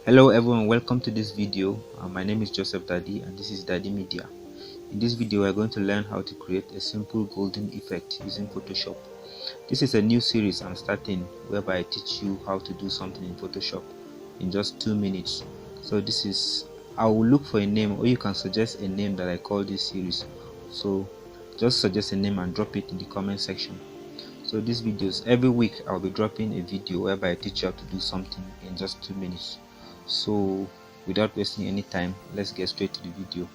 Hello everyone, welcome to this video. My name is Joseph Daddy and this is Daddy Media. In this video we're going to learn how to create a simple golden effect using Photoshop. This is a new series I'm starting whereby I teach you how to do something in Photoshop in just 2 minutes. So I will look for a name, or you can suggest a name that I call this series. So just suggest a name and drop it in the comment section. So these videos, every week I'll be dropping a video whereby I teach you how to do something in just 2 minutes. So without wasting any time, let's get straight to the video.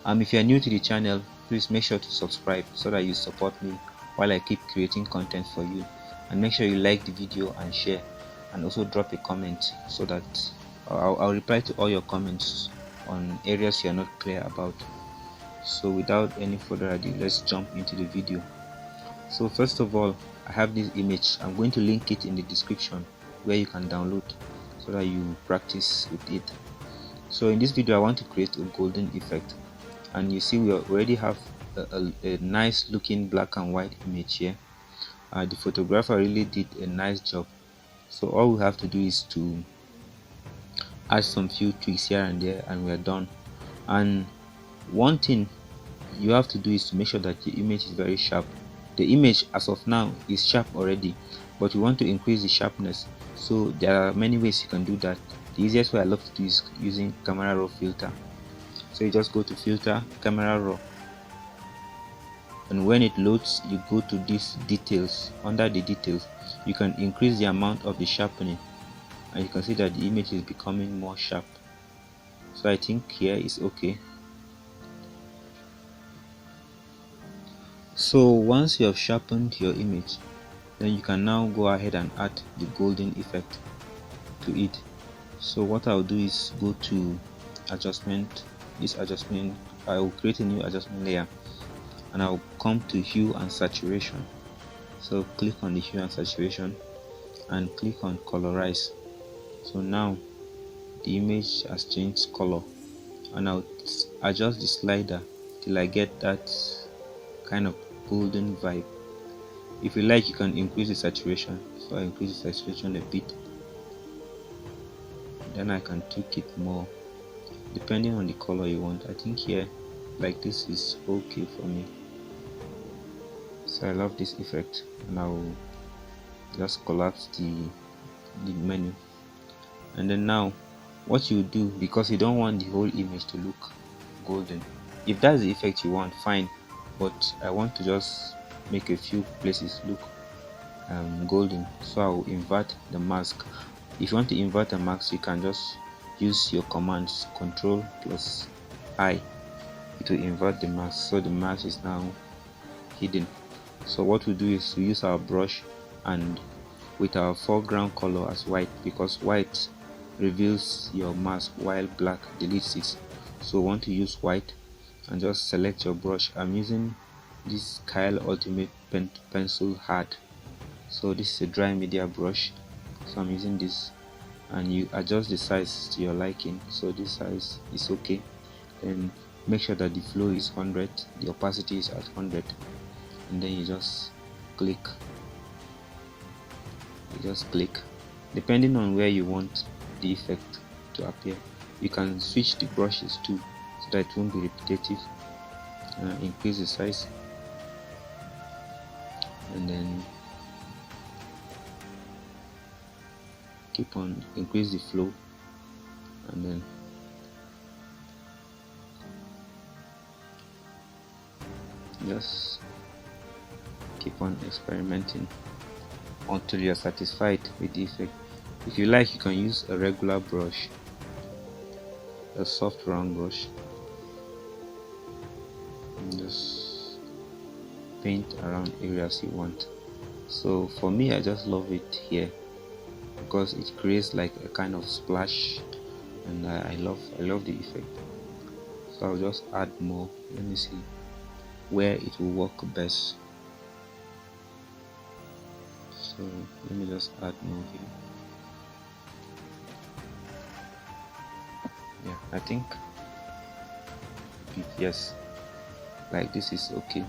If you are new to the channel, please make sure to subscribe so that you support me while I keep creating content for you, and make sure you like the video and share, and also drop a comment so that I'll reply to all your comments on areas you're not clear about. So without any further ado, let's jump into the video. So first of all, I have this image. I'm going to link it in the description where you can download so that you practice with it. So in this video I want to create a golden effect, and you see we already have a nice looking black and white image here. The photographer really did a nice job. So all we have to do is to add some few tweaks here and there and we're done. And one thing you have to do is to make sure that the image is very sharp. The image as of now is sharp already, but we want to increase the sharpness. So there are many ways you can do that. The easiest way I love to do is using camera raw filter. So you just go to filter, camera raw, and when it loads you go to these details. Under the details you can increase the amount of the sharpening, and you can see that the image is becoming more sharp. So I think here is okay. So once you have sharpened your image, then you can now go ahead and add the golden effect to it. So what I'll do is go to adjustment, I will create a new adjustment layer, and I'll come to hue and saturation. So click on the hue and saturation and click on colorize. So now the image has changed color, and I'll adjust the slider till I get that kind of golden vibe. If you like, you can increase the saturation. So I increase the saturation a bit, then I can tweak it more depending on the color you want. I think here like this is okay for me. So I love this effect, and I'll just collapse the menu. And then now what you do, because you don't want the whole image to look golden, if that's the effect you want, fine, but I want to just make a few places look golden. So I will invert the mask. If you want to invert the mask, you can just use your commands Ctrl plus I. It will invert the mask, so the mask is now hidden. So what we do is to use our brush, and with our foreground color as white, because white reveals your mask while black deletes it. So we want to use white, and just select your brush. I'm using this Kyle Ultimate Pencil Hard. So this is a dry media brush, so I'm using this, and you adjust the size to your liking. So this size is okay, and make sure that the flow is 100, the opacity is at 100, and then you just click depending on where you want the effect to appear. You can switch the brushes too so that it won't be repetitive. Increase the size, and then keep on increase the flow, and then just keep on experimenting until you are satisfied with the effect. If you like, you can use a regular brush, a soft round brush, and just paint around areas you want. So for me, I just love it here because it creates like a kind of splash, and I love the effect. So I'll just add more. Let me see where it will work best. So let me just add more here. Yeah, I think yes, like this is okay.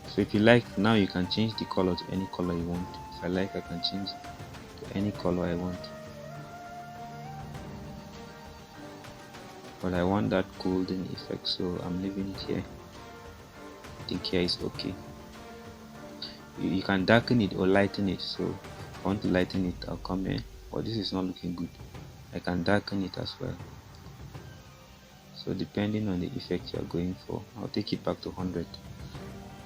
So if you like, now you can change the color to any color you want. If I like, I can change to any color I want. but I want that golden effect, so I'm leaving it here. I think here is okay. You can darken it or lighten it, so if I want to lighten it, I'll come here, but this is not looking good. I can darken it as well. So depending on the effect you're going for, I'll take it back to 100.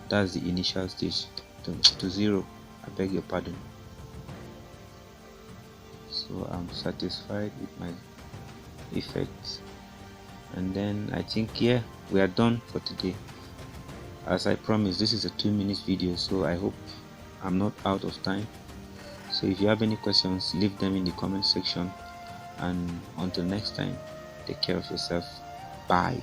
That's the initial stage. To 0, I beg your pardon. So I'm satisfied with my effects, and then I think, yeah, we are done for today. As I promised, this is a 2-minute video, so I hope I'm not out of time. So if you have any questions, leave them in the comment section, and until next time, take care of yourself. Bye.